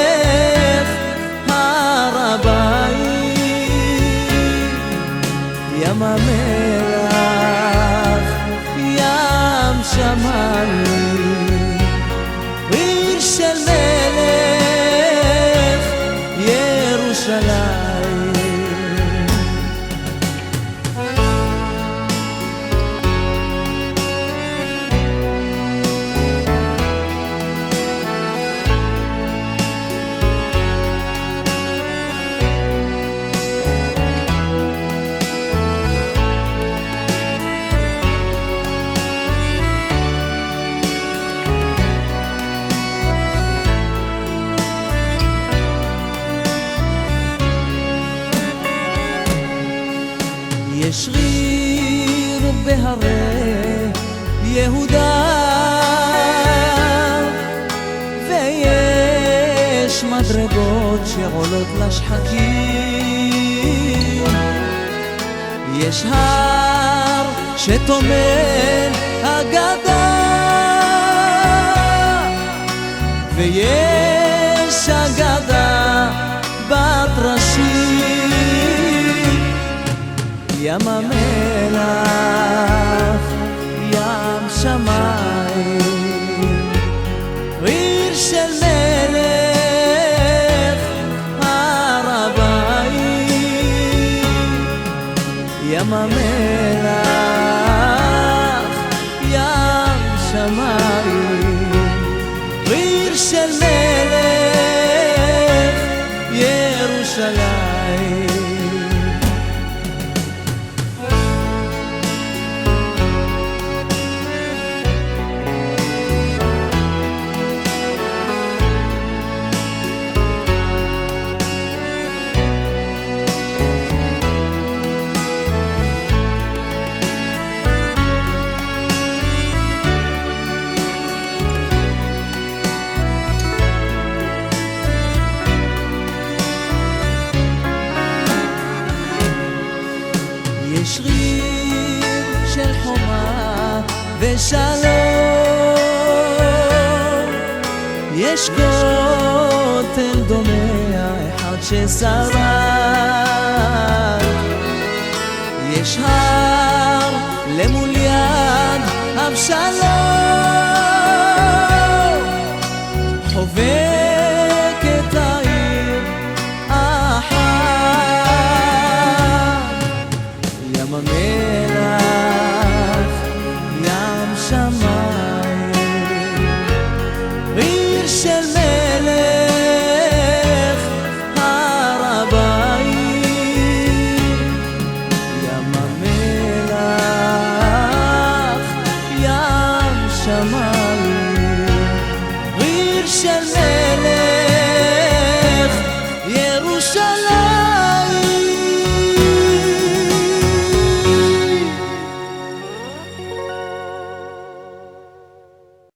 הר הבית, ים המלח, ים שמיים, עיר של מלך, ירושלים. יש ריר בהרי יהודה ויש מדרגות שעולות לשחקים, יש הר שתומל אגדה ויש אגדה בת ראשים, ים המלח, ים שמיים, עיר של מלך, הר הבית, ים המלח, ים שמיים, עיר של מלך, ירושלים. יש ריר של חומה ושלום, יש כותל דומע אחד ששרד, יש הר למול יד אבשלום, חובקת העיר אחת, ים המלח, ים שמיים, עיר של מלך, הר הבית, ים המלח, ים שמיים, עיר של מלך, ירושלים.